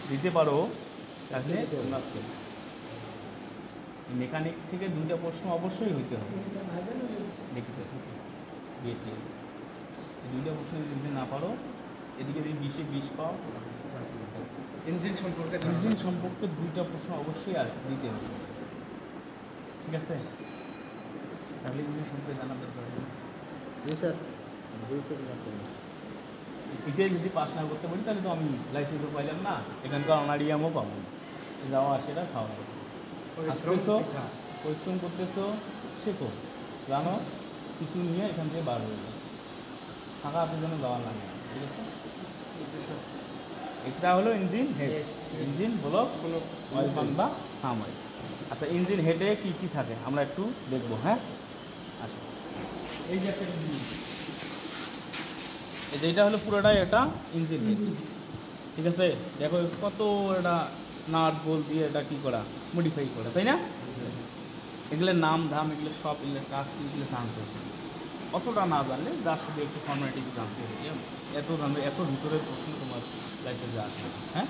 দিতে পারো তাহলে মেকানিক থেকে 2টা প্রশ্ন অবশ্যই হইতে হবে লিখিত বিএটি 2টা প্রশ্ন যদি না পারো এদিকে যদি 20-এ 20 পাও ইঞ্জিন সম্পর্কে 2টা প্রশ্ন অবশ্যই দিতে হবে ঠিক আছে তাহলে ইঞ্জিন সম্পর্কে জানা দরকার আছে জি স্যার এটাই যদি পাস না করতে পারি তাহলে তো আমি লাইসেন্সও পাইলাম না এখানকার অনারিয়ামও পাবো না যাওয়া সেটা খাওয়া আসতেছো পরিশ্রম করতেছো শেখো জানো কিছু নিয়ে এখান থেকে বার হয়ে যাবে টাকা আপনার জন্য দেওয়া লাগে ঠিক আছে এটা হলো engine head engine block oil pump বা সাম অয়েল আচ্ছা ইঞ্জিন হেডে কী কী থাকে আমরা একটু দেখবো হ্যাঁ আচ্ছা এই যে একটা এই যে এটা হলো পুরোটাই এটা ইঞ্জিন হেড ঠিক আছে দেখো কত এটা নাট বোল্ট দিয়ে এটা কী করা মডিফাই করা তাই না এগুলোর নাম ধাম এগুলো সব এগুলো কাজ এগুলো জানতে হবে অতটা না জানলে যার শুধু একটু ফর্মালিটিস জানতে হবে এত জানবে এত ভিতরের প্রশ্ন তোমার লাইসেন্সে আসবে হ্যাঁ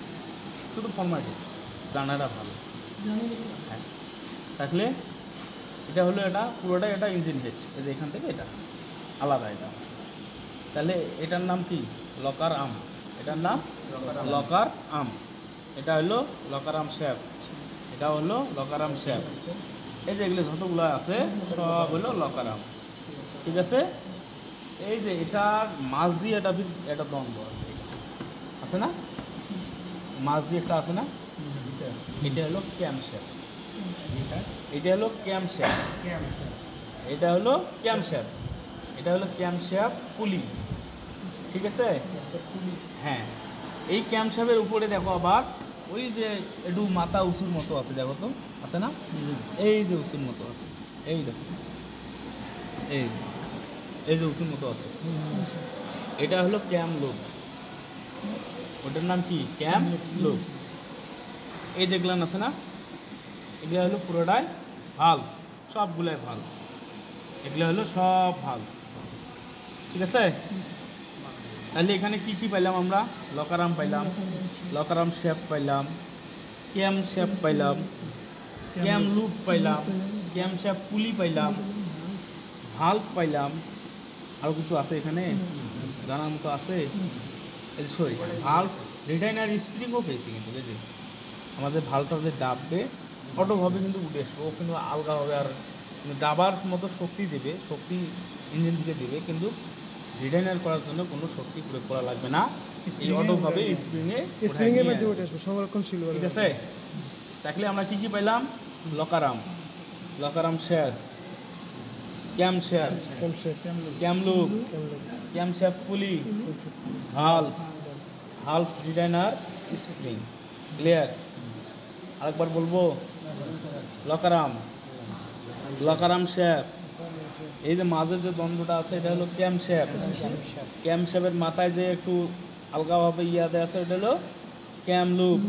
শুধু ফর্মালিটিস জানাটা ভালো হ্যাঁ তাহলে এটা হলো এটা পুরোটাই এটা ইঞ্জিন হেড এই যে এখান থেকে এটা আলাদা এটা তাহলে এটার নাম কি লকার আর্ম এটার নাম লকার আর্ম এটা হলো লকার আর্ম শ্যাফট এটা হলো লকার আর্ম শ্যাফট এই যে এগুলো যতগুলো আছে সব হলো লকার আর্ম ঠিক আছে এই যে এটার মাছ দিয়ে এটা দ্বন্দ্ব আছে না মাছ দিয়ে একটা আছে না এটা হলো ক্যাম শ্যাফট এটা হলো ক্যাম শ্যাফট এটা হলো ক্যাম শ্যাফট এটা হলো ক্যাম শ্যাফট পুলি ঠিক আছে হ্যাঁ এই ক্যাম শ্যাফটের উপরে দেখো আবার ওই যে একটু মাথা উঁচুর মতো আছে দেখো তো আছে না এই যে উঁচুর মতো আছে এই দেখো এই যে উঁচুর মতো আছে এটা হলো ক্যাম লুপ ওটার নাম কি ক্যাম লুপ এই যেগুলান আছে না এগুলো হলো পুরোটাই ভাল সবগুলাই ভাল এগুলো হলো সব ভাল ঠিক আছে তাহলে এখানে কি কি পাইলাম আমরা লকার আর্ম পাইলাম লকার আর্ম শেপ পাইলাম ক্যাম শেপ পাইলাম ক্যাম লুপ পাইলাম ক্যাম শেপ পুলি পাইলাম ভাল্ভ পাইলাম আর কিছু আছে এখানে জানার মতো আছে সরি ভাল্ভ রিটাইনার স্প্রিংও পেয়েছি কিন্তু বুঝলি আমাদের ভাল্ভটা যে ডাববে অটোভাবে কিন্তু উঠে আসবে ও কিন্তু আলগা হবে আর ডাবার মতো শক্তি দেবে শক্তি ইঞ্জিন থেকে দেবে কিন্তু রিটাইনার করার জন্য কোনো শক্তি প্রয়োগ করা লাগবে না এই অটোভাবে স্প্রিংয়ের মধ্যে উঠে আসবে সংরক্ষণশীল ঠিক আছে তাহলে আমরা কি কি পাইলাম লকার আর্ম শেয়ার ক্যাম শেয়ার ক্যাম লুপ ক্যাম শেফট পুলি হাল্ফ রিটাইনার স্প্রিং ক্লিয়ার আরেকবার বলবো লকার আর্ম শেপ এই যে মাঝের যে দ্বন্দ্বটা আছে এটা হলো ক্যাম শেপের মাথায় যে একটু আলগাভাবে ইয়াতে আছে ওটা হলো ক্যাম লুপ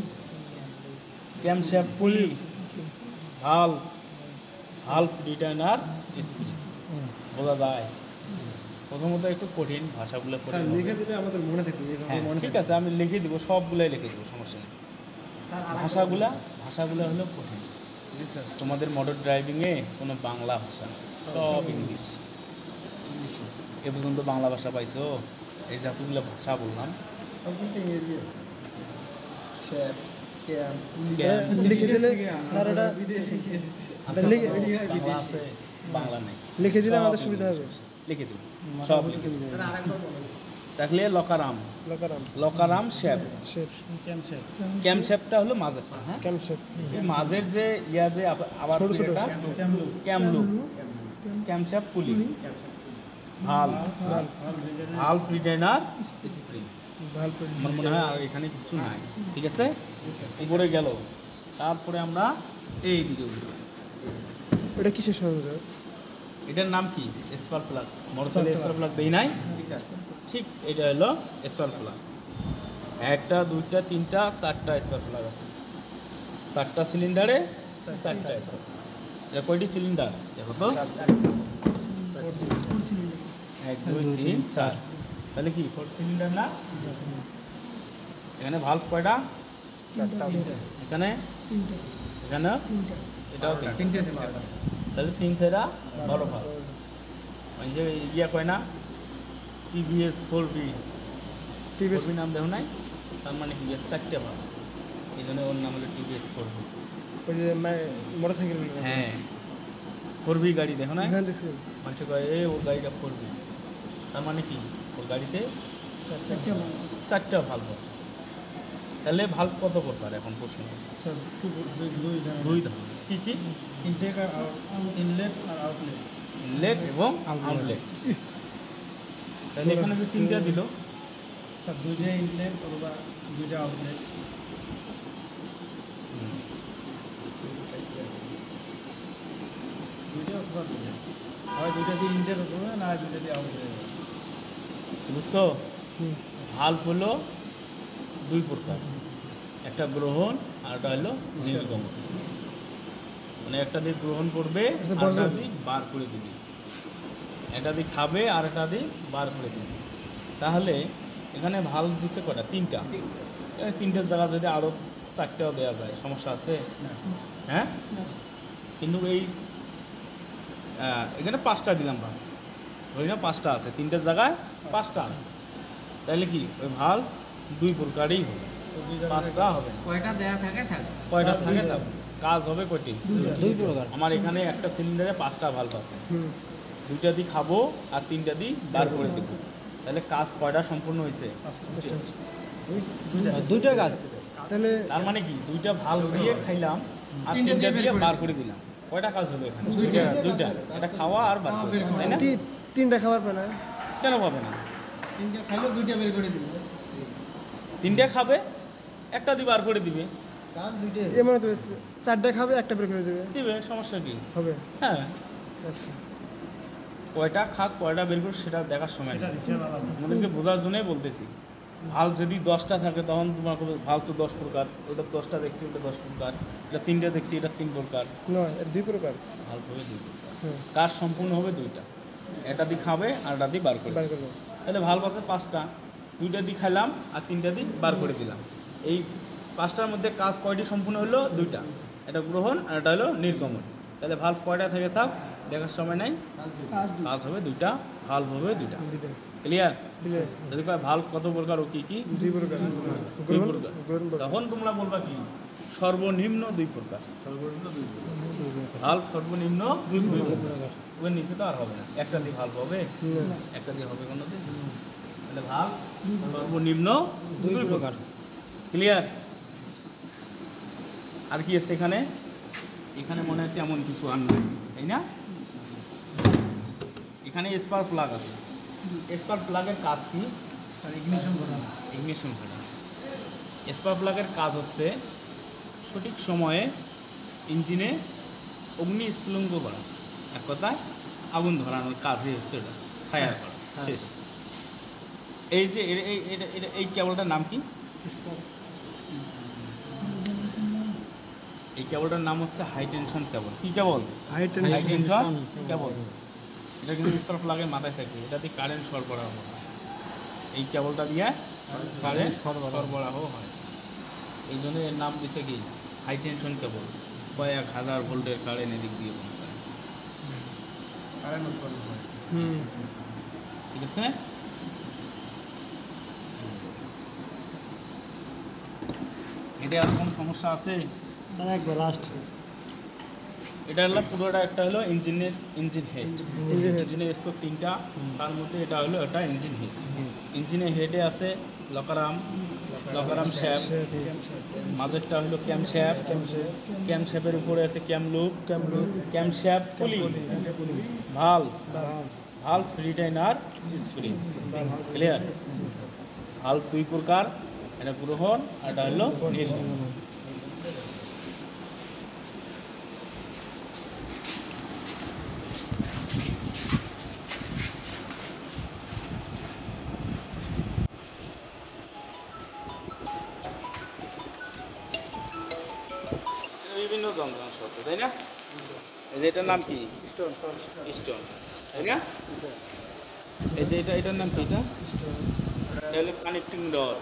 ক্যাম শেপ পুলি হাল্ফ রিটাইনার স্প্রিং বোঝা যায় প্রথমত একটু কঠিন ভাষাগুলো লিখে দিলে আমাদের মনে থাকবে ঠিক আছে আমি লিখে দিব সবগুলাই লিখে দেবো সমস্যা নেই ভাষাগুলো হলো কঠিন তোমাদের মোটর ড্রাইভিংয়ে কোনো বাংলা ভাষা সব ইংলিশ এ পর্যন্ত বাংলা ভাষা পাইছো এই যতগুলো ভাষা বললাম লিখে দিলে বাংলা নেই লিখে দিলে আমাদের সুবিধা হবে লিখে দিব সব লিখে দিব তাহলে লকার আর্ম শেপ ক্যাম শেপটা হলো মাঝেরটা হ্যাঁ মাঝের যে ইয়া যে আবার ক্যাম লুপ ক্যাম শেপ পুলি হাল্ফ রিটাইনার স্প্রিং আমার মনে হয় আর এখানে কিছু নাই ঠিক আছে উপরে গেল তারপরে আমরা এই দিকে উঠবো এটা কিসের সরঞ্জাম এটার নাম কি spark plug motorcycle spark plug দেই নাই ঠিক এটা হলো স্পার্ক প্লাগ একটা দুইটা তিনটা চারটা স্পার্ক প্লাগ আছে চারটা সিলিন্ডারে চারটা এটা কয়টি সিলিন্ডার দেখো তো 1 2 3 4 তাহলে কি 4 সিলিন্ডার না এখানে ভালভ কয়টা এখানে এখানে এটাও তিনটে তাহলে 3 4 12 ভাগ ওই যে ইয়া কয় না টিভিএস 4B টিভিএস 4B নাম দেখো নাই তার মানে কি 4টে ভাগ এই জন্য ওর নাম হলো টিভিএস 4B ওই যে মোটরসাইকেল হ্যাঁ 4B গাড়ি দেখো না এখানে দেখছি মানুষ কয় এ ওর গাড়িটা 4B তার মানে কি ওর গাড়িতে 4টা ভাল্ব আছে তাহলে ভাল্ব কত প্রকার এখন প্রশ্ন দুই ধরনের কি কি ইনটেক আর ইনলেট আর আউটলেট ইনলেট এবং আউটলেট তাহলে এখানে যে 3টা দিল স্যার দুইটা ইনলেট অথবা দুইটা আউটলেট দুইটা অথবা দুইটা হয় দুইটা দিয়ে ইনলেট হবে না দুইটা দিয়ে আউটলেট হবে বুঝছো ভাল্ব হলো দুই প্রকার একটা গ্রহণ আর একটা হলো নির্গমন মানে একটা দিয়ে গ্রহণ করবে আর একটা দিয়ে বার করে দিবি একটা দিয়ে খাবে আর একটা দিয়ে বার করে দিবি তাহলে এখানে ভাল্ব দিচ্ছে কটা 3টা তিনটের জায়গা যদি আরও 4টাও দেওয়া যায় সমস্যা আছে হ্যাঁ কিন্তু এই এখানে 5টা দিলাম ভাল্ব ধরি না 5টা আছে 3টের জায়গায় 5টা আছে তাহলে কি ওই ভাল্ব দুই প্রকারই হবে 5টা হবে না কয়টা দেয়া থাকে থাকে কয়টা থাকে তা কাজ হবে কয়টি দুই প্রকার আমার এখানে একটা সিলিন্ডারে 5টা ভাল্ব আছে 2টা দিয়ে খাবো আর 3টা দিয়ে বার করে দেবো তাহলে কাজ কয়টা সম্পূর্ণ হয়েছে দুইটা কাজ তাহলে তার মানে কি 2টা ভাল্ব দিয়ে খাইলাম আর 3টা দিয়ে বার করে দিলাম কয়টা কাজ হলো এখানে দুইটা এটা খাওয়া আর বার করে দেওয়া, তাই না 3টা খাবার পায় না কেন পাবে না তিনটা খাইলেও দুইটা বের করে দিবে 3টা খাবে একটা দিয়ে বার করে দিবে কাজ দুইটা এমন তো 4টা খাবে একটা বের করে দেবে দিবে সমস্যা কি হবে হ্যাঁ আচ্ছা কয়টা খাক কয়টা বের করবে সেটা দেখার সময় নেই। হিসাব আলাদা আমাদেরকে বোঝার জন্যই বলতেছি ভাল্ব যদি 10টা থাকে তখন তোমাকে ভাল্ব তো 10 প্রকার ওটা 10টা দেখছি ওটা 10 প্রকার এটা 3টা দেখছি এটা 3 প্রকার নয় এর দুই প্রকার ভাল্ব হবে 2 প্রকার হ্যাঁ কাজ সম্পূর্ণ হবে 2টা এটা দিয়ে খাবে আর এটা দিয়ে বার করবে বার করবো তাহলে ভাল্ব আছে 5টা 2টা দিয়ে খাইলাম আর 3টা দিয়ে বার করে দিলাম এই 5টার মধ্যে কাজ কয়টি সম্পূর্ণ হলো 2টা এটা গ্রহণ আর এটা হলো নির্গমন তাহলে ভাল্ব কয়টা থেকে থাক দেখার সময় নাই কাজ হবে 2টা ভাল্ব হবে 2টা দুইটা ক্লিয়ার ক্লিয়ার যদি কয় ভাল্ব কত প্রকার ও কি কি দুই প্রকার দুই প্রকার গ্রহণ তখন তোমরা বলবা কি সর্বনিম্ন 2 প্রকার ভাল্ব সর্বনিম্ন 2 প্রকার ওর নিচে তো আর হবে না একটা দিয়ে ভাল্ব হবে একটা দিয়ে হবে কোনোদিন তাহলে ভাল্ব সর্বনিম্ন 2 প্রকার ক্লিয়ার আর কি আছে এখানে এখানে মনে হয় তেমন কিছু আর নাই তাই না এখানে স্পার্ক প্লাগ আছে স্পার্ক প্লাগের কাজ কি স্যার ইগনিশন করা ইগনিশন করা স্পার্ক প্লাগের কাজ হচ্ছে সঠিক সময়ে ইঞ্জিনে অগ্নি স্ফুলিঙ্গ করা এক কথায় আগুন ধরানোর কাজই হচ্ছে এটা ফায়ার করা শেষ এই যে এই কেবলটার নাম কি এই কেবলটার নাম হচ্ছে হাই টেনশন কেবল কি কেবল হাই হাই টেনশন কেবল এটা কিন্তু স্পার্ক প্লাগের মাথায় থাকে এটাতে কারেন্ট সরবরাহ হয় এই কেবলটা দিয়ে কারেন্ট সরবরাহ হয় এই জন্য এর নাম দিচ্ছে কি হাই টেনশন কেবল কয়েক হাজার ভোল্টের কারেন্ট এদিক দিয়ে পৌঁছায় কারেন্ট উৎপন্ন হয় ঠিক আছে এটা আর কোনো সমস্যা আছে লাস্ট এটা হলো পুরোটা একটা হলো ইঞ্জিন হেড ইঞ্জিনের স্তর 3টা তার মধ্যে এটা হলো এটা ইঞ্জিন হেড ইঞ্জিনের হেডে আছে লকারাম শ্যাফট মাঝেরটা হলো ক্যাম শ্যাফট ক্যাম শ্যাফের উপরে আছে ক্যাম লুপ ক্যাম শ্যাফট পুলি valve retainer spring clear valve 2 প্রকার এটা গ্রহণ আর এটা হলো নির্গমন বিভিন্ন যন্ত্রাংশ আছে তাই না এই যে এটার নাম কি স্টোন তাই না এই যে এটার নাম কি এটা হলো কানেক্টিং রড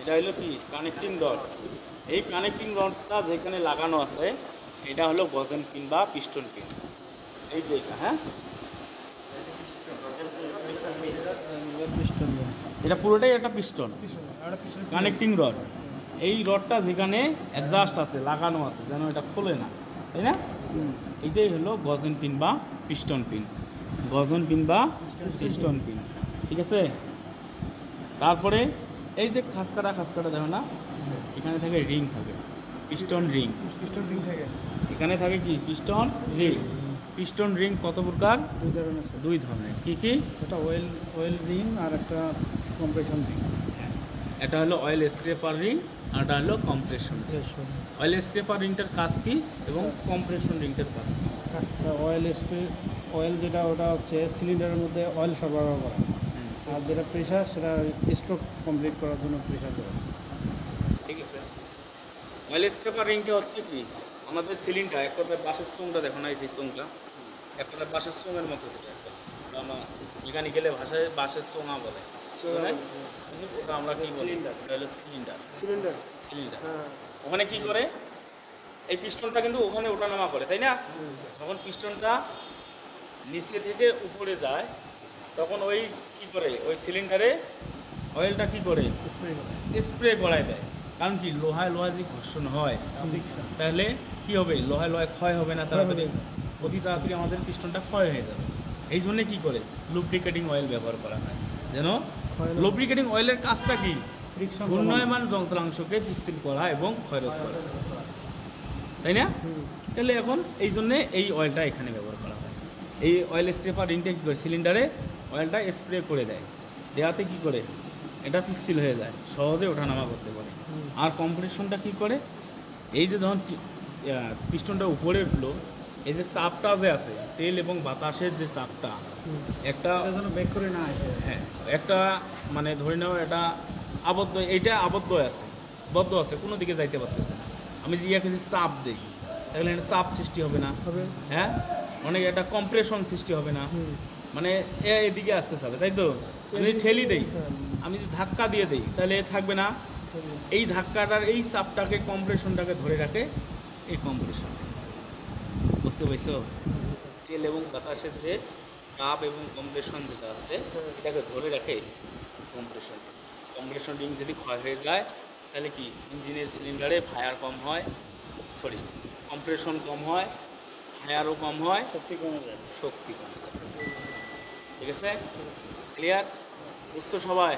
এটা হলো কি কানেক্টিং রড। এই কানেক্টিং রডটা যেখানে লাগানো আছে এটা হলো গজেন পিন বা পিস্টন পিন। এই যে এটা, হ্যাঁ, পিস্টন এটা পুরোটাই একটা পিস্টন কানেক্টিং রড। এই রডটা যেখানে অ্যাডজাস্ট আছে লাগানো আছে যেন এটা খোলে না, তাই না? এটাই হলো গজন পিন বা পিস্টন পিন, গজন পিন বা পিস্টন পিন, ঠিক আছে? তারপরে এই যে খাসকাটা দেখো না, এখানে থাকে রিং, থাকে পিস্টন রিং। পিস্টন রিং থাকে এখানে থাকে কি পিস্টন রিং। পিস্টন রিং কত প্রকার? দুই ধরনের আছে। দুই ধরনের। কি কি? একটা অয়েল রিং আর একটা কম্প্রেশন রিং। এটা হলো অয়েল স্ক্রেপার রিং আর এটা হলো কম্প্রেশন রিং। অয়েল স্ক্রেপার রিংটার কাজ কি এবং কম্প্রেশন রিংটার কাজ কি? অয়েল যেটা ওটা হচ্ছে সিলিন্ডারের মধ্যে অয়েল সরবরাহ করা, আর যেটা প্রেশার সেটা স্ট্রোক কমপ্লিট করার জন্য প্রেশার দেওয়া। ঠিক আছে। অয়েল স্ক্রেপার রিংটা হচ্ছে কি আমাদের সিলিংটা এক কথায় বাঁশের চোঙটা দেখো না, এই যে চোঙটা এক কথায় বাঁশের চোঙের মতো, যেটা একটা আমরা এখানে গেলে ভাষায় বাঁশের চোঙা বলে, কিন্তু ওটা আমরা কি বলি? ওটা হলো সিলিন্ডার। সিলিন্ডার ওখানে কি করে? এই পিস্টনটা কিন্তু ওখানে ওঠানামা করে, তাই না? যখন পিস্টনটা নিচে থেকে উপরে যায় তখন ওই কি করে ওই সিলিন্ডারে অয়েলটা কি করে স্প্রে করায় দেয়। কারণ কি লোহায় যে ঘর্ষণ হয় তাহলে কি হবে? লোহায় ক্ষয় হবে না তাড়াতাড়ি, অতি তাড়াতাড়ি আমাদের পিস্টনটা ক্ষয় হয়ে যাবে। এই জন্যে কী করে লুব্রিকেটিং অয়েল ব্যবহার করা হয়, যেন লুব্রিকেটিং অয়েলের কাজটা কি ঘূর্ণায়মান যন্ত্রাংশকে পিচ্ছিল করা এবং ক্ষয়রোধ করা, তাই না? তাহলে এখন এই জন্যে এই অয়েলটা এখানে ব্যবহার করা হয়। এই অয়েল স্ক্রেপার রিংটা কী করে সিলিন্ডারে অয়েলটা স্প্রে করে দেয়, দেওয়াতে কী করে এটা পিচ্ছিল হয়ে যায়, সহজে ওঠানামা করতে পারে। আর কম্প্রেশনটা কী করে? এই যে যখন পিস্টনটা উপরে উঠলো, এই যে চাপটা যে আছে তেল এবং বাতাসের যে চাপটা একটা যেন ব্যাক করে না আসে। হ্যাঁ, একটা মানে ধরে নাও এটা আবদ্ধ, এইটা আবদ্ধ আছে কোনো দিকে যাইতে পারতেছে না। আমি যে ইয়াকে যদি চাপ দিই তাহলে একটা চাপ সৃষ্টি হবে না, হ্যাঁ, অনেক একটা কম্প্রেশন সৃষ্টি হবে না, মানে এদিকে আসতে হবে, তাই তো? আমি যদি ঠেলি দেই, আমি যদি ধাক্কা দিয়ে দিই তাহলে থাকবে না। এই ধাক্কাটার এই চাপটাকে কম্প্রেশনটাকে ধরে রাখে এই কম্প্রেশন, বুঝতে পারছো? তেল এবং বাতাসের যে কাপ এবং কম্প্রেশন যেটা আছে এটাকে ধরে রাখে কম্প্রেশন রিং যদি ক্ষয় হয়ে যায় তাহলে কি ইঞ্জিনের সিলিন্ডারে ফায়ার কম হয়, কম্প্রেশন কম হয়, ফায়ারও কম হয়, শক্তি কমে যায়। ঠিক আছে, ক্লিয়ার? বুঝছো সবাই?